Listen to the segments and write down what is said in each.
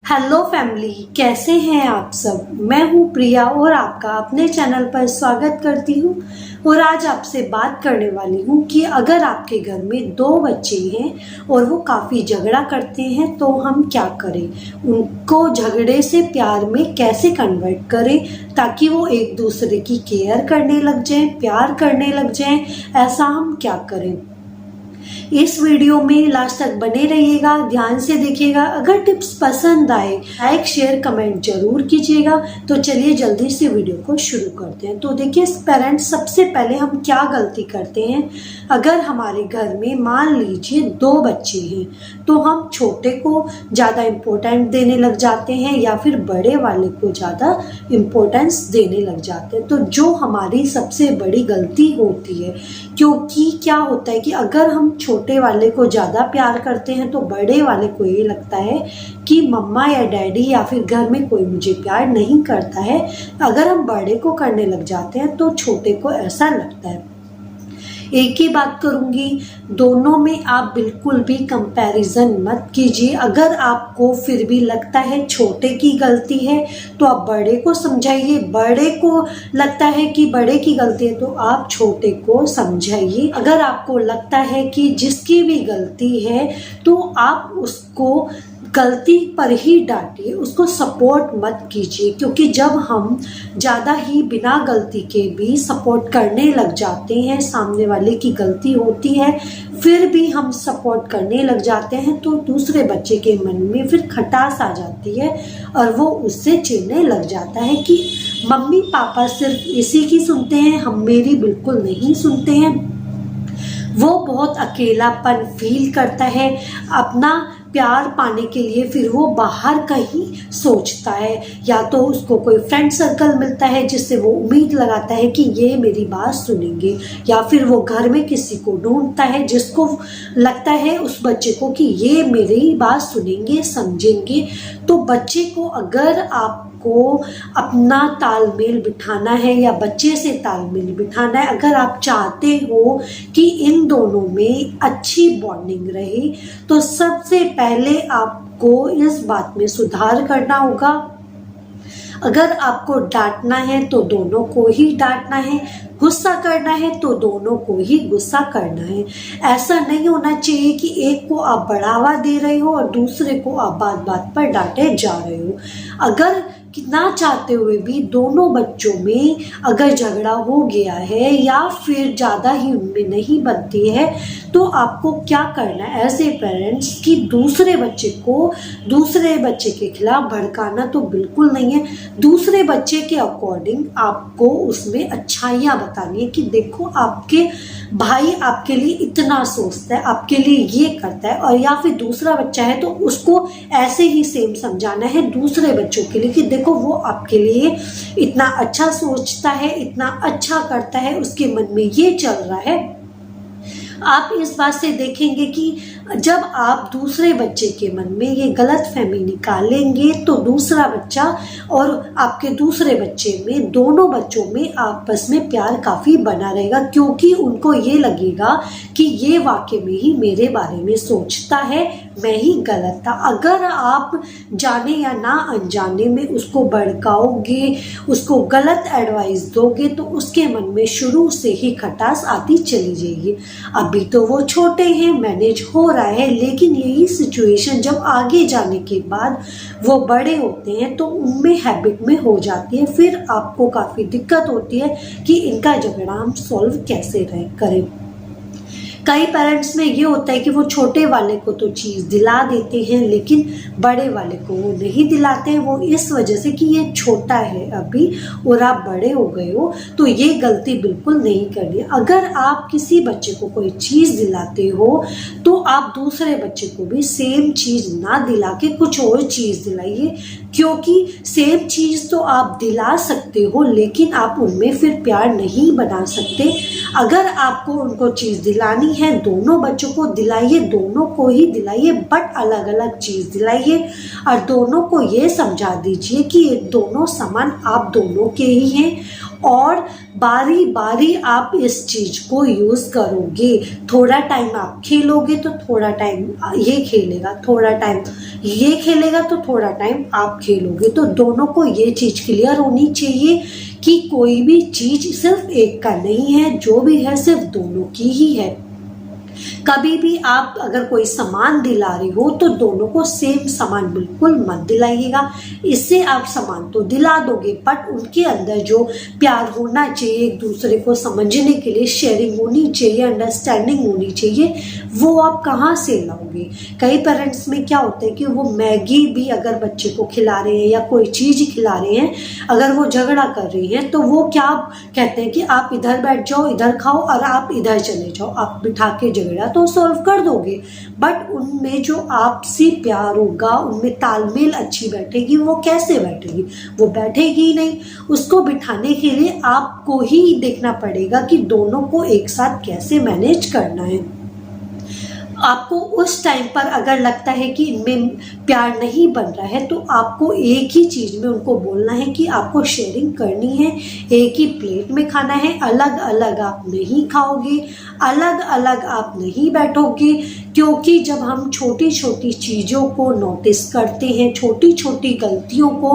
Hello family, कैसे हैं आप सब। मैं हूँ प्रिया और आपका अपने चैनल पर स्वागत करती हूँ। और आज आपसे बात करने वाली हूँ कि अगर आपके घर में दो बच्चे हैं और वो काफ़ी झगड़ा करते हैं तो हम क्या करें, उनको झगड़े से प्यार में कैसे कन्वर्ट करें ताकि वो एक दूसरे की केयर करने लग जाएं, प्यार करने लग जाएं। ऐसा हम क्या करें, इस वीडियो में लास्ट तक बने रहिएगा, ध्यान से देखिएगा। अगर टिप्स पसंद आए लाइक शेयर कमेंट जरूर कीजिएगा। तो चलिए जल्दी से वीडियो को शुरू करते हैं। तो देखिए पेरेंट्स, सबसे पहले हम क्या गलती करते हैं। अगर हमारे घर में मान लीजिए दो बच्चे हैं तो हम छोटे को ज़्यादा इम्पोर्टेंट देने लग जाते हैं या फिर बड़े वाले को ज़्यादा इम्पोर्टेंस देने लग जाते हैं। तो जो हमारी सबसे बड़ी गलती होती है, क्योंकि क्या होता है कि अगर हम छोटे वाले को ज़्यादा प्यार करते हैं तो बड़े वाले को ये लगता है कि मम्मा या डैडी या फिर घर में कोई मुझे प्यार नहीं करता है। अगर हम बड़े को करने लग जाते हैं तो छोटे को ऐसा लगता है। एक ही बात करूंगी, दोनों में आप बिल्कुल भी कंपैरिजन मत कीजिए। अगर आपको फिर भी लगता है छोटे की गलती है तो आप बड़े को समझाइए, बड़े को लगता है कि बड़े की गलती है तो आप छोटे को समझाइए। अगर आपको लगता है कि जिसकी भी गलती है तो आप उसको गलती पर ही डांटिए, उसको सपोर्ट मत कीजिए। क्योंकि जब हम ज़्यादा ही बिना गलती के भी सपोर्ट करने लग जाते हैं, सामने वाले की गलती होती है फिर भी हम सपोर्ट करने लग जाते हैं, तो दूसरे बच्चे के मन में फिर खटास आ जाती है और वो उससे चिढ़ने लग जाता है कि मम्मी पापा सिर्फ इसी की सुनते हैं, हम मेरी बिल्कुल नहीं सुनते हैं। वो बहुत अकेलापन फील करता है। अपना प्यार पाने के लिए फिर वो बाहर कहीं सोचता है, या तो उसको कोई फ्रेंड सर्कल मिलता है जिससे वो उम्मीद लगाता है कि ये मेरी बात सुनेंगे, या फिर वो घर में किसी को ढूंढता है जिसको लगता है उस बच्चे को कि ये मेरी बात सुनेंगे समझेंगे। तो बच्चे को अगर आपको अपना तालमेल बिठाना है या बच्चे से तालमेल बिठाना है, अगर आप चाहते हो कि इन दोनों में अच्छी बॉन्डिंग रहे तो सबसे पहले आपको इस बात में सुधार करना होगा। अगर आपको डांटना है तो दोनों को ही डांटना है, गुस्सा करना है तो दोनों को ही गुस्सा करना है। ऐसा नहीं होना चाहिए कि एक को आप बढ़ावा दे रहे हो और दूसरे को आप बात बात पर डांटे जा रहे हो। अगर ना चाहते हुए भी दोनों बच्चों में अगर झगड़ा हो गया है या फिर ज़्यादा ही उनमें नहीं बनती है तो आपको क्या करना है एज ए पेरेंट्स कि दूसरे बच्चे को दूसरे बच्चे के खिलाफ भड़काना तो बिल्कुल नहीं है। दूसरे बच्चे के अकॉर्डिंग आपको उसमें अच्छाइयाँ बतानी है कि देखो आपके भाई आपके लिए इतना सोचता है, आपके लिए ये करता है। और या फिर दूसरा बच्चा है तो उसको ऐसे ही सेम समझाना है दूसरे बच्चों के लिए कि देखो वो आपके लिए इतना अच्छा सोचता है, इतना अच्छा करता है, उसके मन में ये चल रहा है। आप इस बात से देखेंगे कि जब आप दूसरे बच्चे के मन में ये गलत फहमी निकालेंगे तो दूसरा बच्चा और आपके दूसरे बच्चे में, दोनों बच्चों में आपस में प्यार काफ़ी बना रहेगा, क्योंकि उनको ये लगेगा कि ये वाकई में ही मेरे बारे में सोचता है, मैं ही गलत था। अगर आप जाने या ना अनजाने में उसको भड़काओगे, उसको गलत एडवाइस दोगे तो उसके मन में शुरू से ही खटास आती चली जाएगी। अभी तो वो छोटे हैं, मैनेज हो रहा है, लेकिन यही सिचुएशन जब आगे जाने के बाद वो बड़े होते हैं तो उनमें हैबिट में हो जाती है। फिर आपको काफ़ी दिक्कत होती है कि इनका झगड़ा हम सॉल्व कैसे करें। कई पेरेंट्स में ये होता है कि वो छोटे वाले को तो चीज़ दिला देते हैं लेकिन बड़े वाले को वो नहीं दिलाते हैं। वो इस वजह से कि ये छोटा है अभी और आप बड़े हो गए हो, तो ये गलती बिल्कुल नहीं करनी। अगर आप किसी बच्चे को कोई चीज़ दिलाते हो तो आप दूसरे बच्चे को भी सेम चीज़ ना दिला के कुछ और चीज़ दिलाइए, क्योंकि सेम चीज़ तो आप दिला सकते हो लेकिन आप उनमें फिर प्यार नहीं बना सकते। अगर आपको उनको चीज़ दिलानी है दोनों बच्चों को दिलाइए, दोनों को ही दिलाइए, बट अलग अलग चीज़ दिलाइए और दोनों को ये समझा दीजिए कि ये दोनों सामान आप दोनों के ही हैं और बारी बारी आप इस चीज़ को यूज़ करोगे। थोड़ा टाइम आप खेलोगे तो थोड़ा टाइम ये खेलेगा, थोड़ा टाइम ये खेलेगा तो थोड़ा टाइम आप खेलोगे। तो दोनों को ये चीज़ क्लियर होनी चाहिए कि कोई भी चीज़ सिर्फ एक का नहीं है, जो भी है सिर्फ दोनों की ही है। कभी भी आप अगर कोई सामान दिला रहे हो तो दोनों को सेम सामान बिल्कुल मत दिलाइएगा। इससे आप सामान तो दिला दोगे बट उनके अंदर जो प्यार होना चाहिए, एक दूसरे को समझने के लिए शेयरिंग होनी चाहिए, अंडरस्टैंडिंग होनी चाहिए, वो आप कहाँ से लाओगे। कई पेरेंट्स में क्या होता है कि वो मैगी भी अगर बच्चे को खिला रहे हैं या कोई चीज़ खिला रहे हैं, अगर वो झगड़ा कर रही हैं तो वो क्या कहते हैं कि आप इधर बैठ जाओ, इधर खाओ और आप इधर चले जाओ। आप बिठा के झगड़ा तो सॉल्व कर दोगे बट उनमें जो आपसी प्यार होगा, उनमें तालमेल अच्छी बैठेगी, वो कैसे बैठेगी, वो बैठेगी ही नहीं। उसको बिठाने के लिए आपको ही देखना पड़ेगा कि दोनों को एक साथ कैसे मैनेज करना है। आपको उस टाइम पर अगर लगता है कि इनमें प्यार नहीं बन रहा है तो आपको एक ही चीज़ में उनको बोलना है कि आपको शेयरिंग करनी है, एक ही प्लेट में खाना है, अलग अलग आप नहीं खाओगे, अलग अलग आप नहीं बैठोगे। क्योंकि जब हम छोटी छोटी चीज़ों को नोटिस करते हैं, छोटी छोटी गलतियों को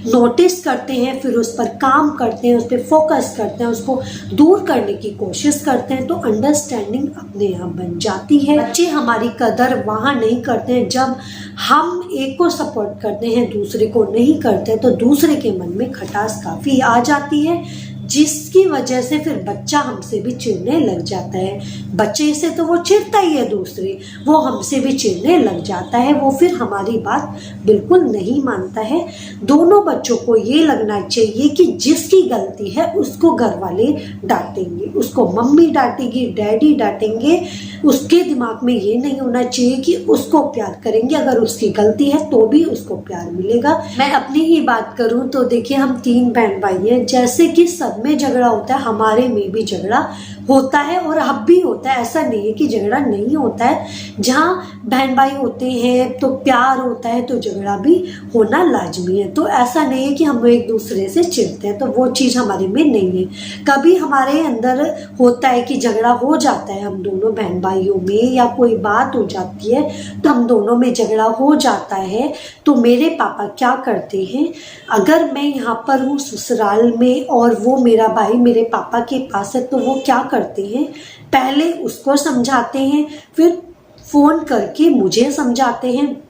नोटिस करते हैं, फिर उस पर काम करते हैं, उस पर फोकस करते हैं, उसको दूर करने की कोशिश करते हैं तो अंडरस्टैंडिंग अपने आप बन जाती है। बच्चे हमारी कदर वहाँ नहीं करते हैं जब हम एक को सपोर्ट करते हैं, दूसरे को नहीं करते, तो दूसरे के मन में खटास काफ़ी आ जाती है, जिसकी वजह से फिर बच्चा हमसे भी चिढ़ने लग जाता है। बच्चे से तो वो चिढ़ता ही है, दूसरे वो हमसे भी चिढ़ने लग जाता है, वो फिर हमारी बात बिल्कुल नहीं मानता है। दोनों बच्चों को ये लगना चाहिए कि जिसकी गलती है उसको घर वाले डांटेंगे, उसको मम्मी डांटेगी, डैडी डांटेंगे। उसके दिमाग में ये नहीं होना चाहिए कि उसको प्यार करेंगे, अगर उसकी गलती है तो भी उसको प्यार मिलेगा। मैं अपनी ही बात करूं तो देखिए, हम 3 बहन भाई हैं, जैसे कि सब में झगड़ा होता है, हमारे में भी झगड़ा होता है और अब भी होता है। ऐसा नहीं है कि झगड़ा नहीं होता है। जहाँ बहन भाई होते हैं तो प्यार होता है तो झगड़ा भी होना लाजमी है। तो ऐसा नहीं है कि हम एक दूसरे से चिढ़ते हैं, तो वो चीज़ हमारे में नहीं है। कभी हमारे अंदर होता है कि झगड़ा हो जाता है हम दोनों बहन भाइयों में, या कोई बात हो जाती है तो हम दोनों में झगड़ा हो जाता है। तो मेरे पापा क्या करते हैं, अगर मैं यहाँ पर हूँ ससुराल में और वो मेरा भाई मेरे पापा के पास है, तो वो क्या करते हैं, पहले उसको समझाते हैं, फिर फ़ोन करके मुझे समझाते हैं,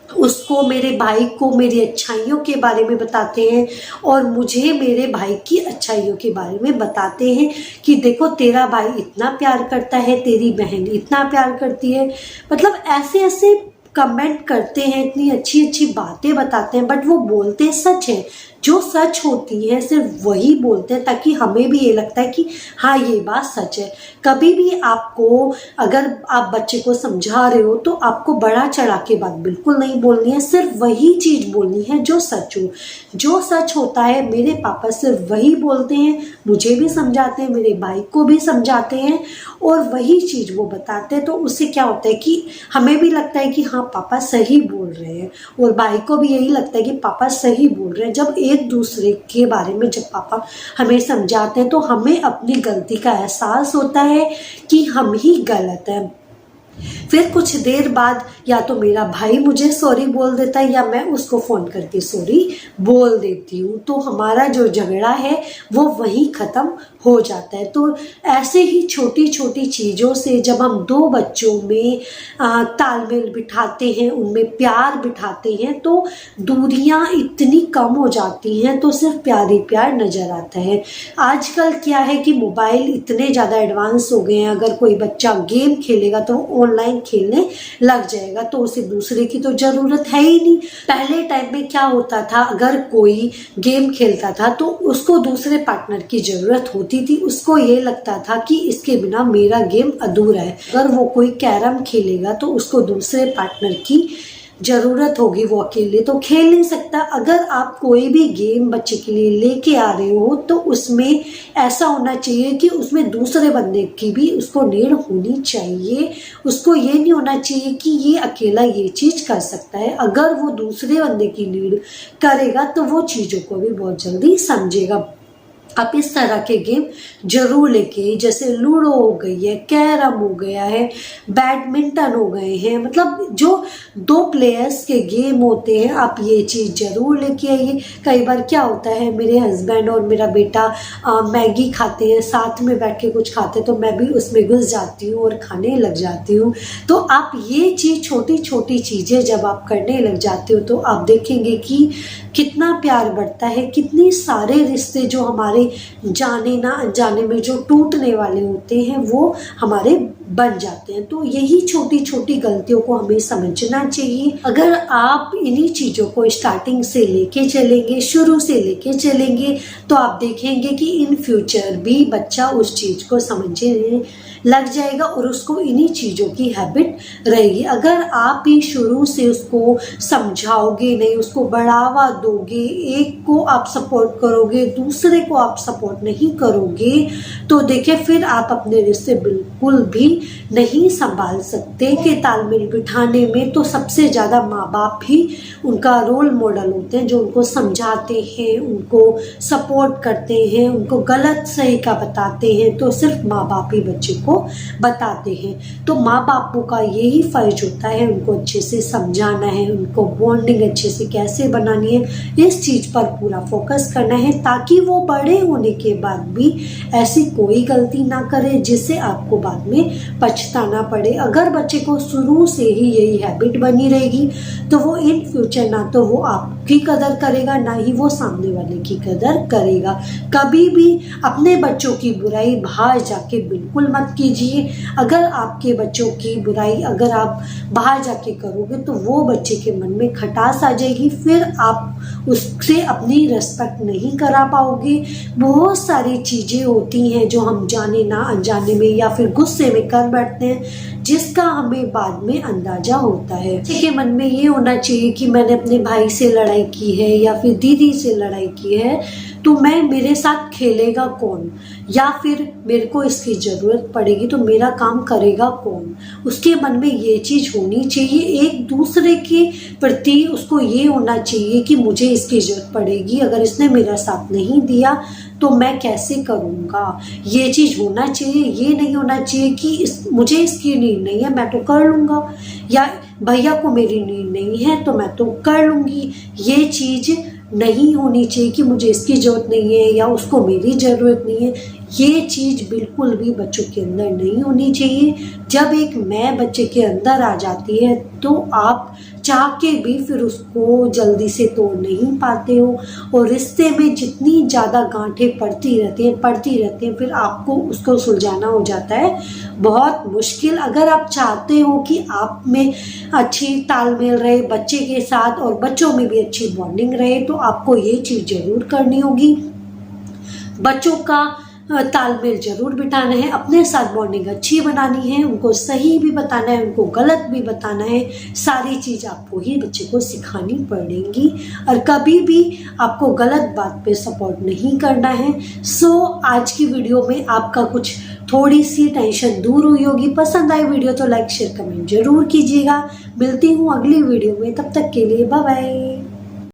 उसको, मेरे भाई को मेरी अच्छाइयों के बारे में बताते हैं और मुझे मेरे भाई की अच्छाइयों के बारे में बताते हैं कि देखो तेरा भाई इतना प्यार करता है, तेरी बहन इतना प्यार करती है। मतलब ऐसे ऐसे कमेंट करते हैं, इतनी अच्छी अच्छी बातें बताते हैं, बट वो बोलते सच है। जो सच होती है सिर्फ वही बोलते हैं, ताकि हमें भी ये लगता है कि हाँ ये बात सच है। कभी भी आपको, अगर आप बच्चे को समझा रहे हो तो आपको बड़ा चढ़ा के बात बिल्कुल नहीं बोलनी है, सिर्फ वही चीज़ बोलनी है जो सच हो। जो सच होता है मेरे पापा सिर्फ वही बोलते हैं, मुझे भी समझाते हैं, मेरे भाई को भी समझाते हैं और वही चीज़ वो बताते हैं। तो उससे क्या होता है कि हमें भी लगता है कि हाँ पापा सही बोल रहे हैं, और भाई को भी यही लगता है कि पापा सही बोल रहे हैं। जब एक दूसरे के बारे में जब पापा हमें समझाते हैं तो हमें अपनी गलती का एहसास होता है कि हम ही गलत हैं। फिर कुछ देर बाद या तो मेरा भाई मुझे सॉरी बोल देता है या मैं उसको फ़ोन करके सॉरी बोल देती हूँ, तो हमारा जो झगड़ा है वो वहीं ख़त्म हो जाता है। तो ऐसे ही छोटी छोटी चीज़ों से जब हम दो बच्चों में तालमेल बिठाते हैं, उनमें प्यार बिठाते हैं, तो दूरियां इतनी कम हो जाती हैं, तो सिर्फ प्यार ही प्यार नज़र आता है। आजकल क्या है कि मोबाइल इतने ज़्यादा एडवांस हो गए हैं, अगर कोई बच्चा गेम खेलेगा तो ऑनलाइन खेलने लग जाएगा, तो उसे दूसरे की तो ज़रूरत है ही नहीं। पहले टाइम में क्या होता था, अगर कोई गेम खेलता था तो उसको दूसरे पार्टनर की ज़रूरत होती थी। उसको ये लगता था कि इसके बिना मेरा गेम अधूरा है। अगर वो कोई कैरम खेलेगा तो उसको दूसरे पार्टनर की ज़रूरत होगी, वो अकेले तो खेल नहीं सकता। अगर आप कोई भी गेम बच्चे के लिए लेके आ रहे हो तो उसमें ऐसा होना चाहिए कि उसमें दूसरे बंदे की भी उसको नीड होनी चाहिए। उसको ये नहीं होना चाहिए कि ये अकेला ये चीज़ कर सकता है। अगर वो दूसरे बंदे की नीड करेगा तो वो चीज़ों को भी बहुत जल्दी समझेगा। आप इस तरह के गेम जरूर लेके, जैसे लूडो हो गई है, कैरम हो गया है, बैडमिंटन हो गए हैं, मतलब जो 2 प्लेयर्स के गेम होते हैं, आप ये चीज़ जरूर लेके आइए। कई बार क्या होता है, मेरे हस्बैंड और मेरा बेटा मैगी खाते हैं, साथ में बैठ के कुछ खाते हैं, तो मैं भी उसमें घुस जाती हूँ और खाने लग जाती हूँ। तो आप ये चीज़, छोटी छोटी चीज़ें जब आप करने लग जाते हो तो आप देखेंगे कि कितना प्यार बढ़ता है, कितनी सारे रिश्ते जो हमारे जाने ना अनजाने में जो टूटने वाले होते हैं वो हमारे बन जाते हैं। तो यही छोटी छोटी गलतियों को हमें समझना चाहिए। अगर आप इन्हीं चीज़ों को स्टार्टिंग से लेके चलेंगे, शुरू से लेके चलेंगे, तो आप देखेंगे कि इन फ्यूचर भी बच्चा उस चीज़ को समझने लग जाएगा और उसको इन्हीं चीज़ों की हैबिट रहेगी। अगर आप ही शुरू से उसको समझाओगे नहीं, उसको बढ़ावा दोगे, एक को आप सपोर्ट करोगे, दूसरे को आप सपोर्ट नहीं करोगे, तो देखिए फिर आप अपने रिश्ते बिल्कुल भी नहीं संभाल सकते। कि तालमेल बिठाने में तो सबसे ज़्यादा माँ बाप ही उनका रोल मॉडल होते हैं, जो उनको समझाते हैं, उनको सपोर्ट करते हैं, उनको गलत सही का बताते हैं, तो सिर्फ माँ बाप ही बच्चे को बताते हैं। तो माँ बापों का यही फर्ज होता है, उनको अच्छे से समझाना है, उनको बॉन्डिंग अच्छे से कैसे बनानी है, इस चीज़ पर पूरा फोकस करना है, ताकि वो बड़े होने के बाद भी ऐसी कोई गलती ना करे जिससे आपको बाद में पछताना पड़े। अगर बच्चे को शुरू से ही यही हैबिट बनी रहेगी तो वो इन फ्यूचर ना तो वो आपकी कदर करेगा, ना ही वो सामने वाले की कदर करेगा। कभी भी अपने बच्चों की बुराई बाहर जाके बिल्कुल मत कीजिए। अगर आपके बच्चों की बुराई अगर आप बाहर जाके करोगे तो वो बच्चे के मन में खटास आ जाएगी, फिर आप उससे अपनी रिस्पेक्ट नहीं करा पाओगे। बहुत सारी चीज़ें होती हैं जो हम जाने ना अनजाने में या फिर गुस्से में कर बैठते हैं, जिसका हमें बाद में अंदाजा होता है। बच्चे के मन में ये होना चाहिए कि मैंने अपने भाई से लड़ाई की है या फिर दीदी से लड़ाई की है, तो मैं मेरे साथ खेलेगा कौन, या फिर मेरे को इसकी ज़रूरत पड़ेगी तो मेरा काम करेगा कौन। उसके मन में ये चीज़ होनी चाहिए। एक दूसरे के प्रति उसको ये होना चाहिए कि मुझे इसकी ज़रूरत पड़ेगी, अगर इसने मेरा साथ नहीं दिया तो मैं कैसे करूँगा, ये चीज़ होना चाहिए। ये नहीं होना चाहिए कि मुझे इसकी नीड नहीं है मैं तो कर लूँगा, या भैया को मेरी नीड नहीं है तो मैं तो कर लूँगी। ये चीज़ नहीं होनी चाहिए कि मुझे इसकी ज़रूरत नहीं है या उसको मेरी ज़रूरत नहीं है। ये चीज़ बिल्कुल भी बच्चों के अंदर नहीं होनी चाहिए। जब एक मैं बच्चे के अंदर आ जाती है तो आप चाह के भी फिर उसको जल्दी से तोड़ नहीं पाते हो, और रिश्ते में जितनी ज़्यादा गांठें पड़ती रहती हैं फिर आपको उसको सुलझाना हो जाता है बहुत मुश्किल। अगर आप चाहते हो कि आप में अच्छी तालमेल रहे बच्चे के साथ और बच्चों में भी अच्छी बॉन्डिंग रहे, तो आपको ये चीज़ ज़रूर करनी होगी। बच्चों का तालमेल जरूर बिठाना है, अपने साथ बॉन्डिंग अच्छी बनानी है, उनको सही भी बताना है, उनको गलत भी बताना है। सारी चीज़ आपको ही बच्चे को सिखानी पड़ेगी, और कभी भी आपको गलत बात पे सपोर्ट नहीं करना है। आज की वीडियो में आपका कुछ थोड़ी सी टेंशन दूर हुई होगी। पसंद आई वीडियो तो लाइक शेयर कमेंट जरूर कीजिएगा। मिलती हूँ अगली वीडियो में, तब तक के लिए बाय बाय।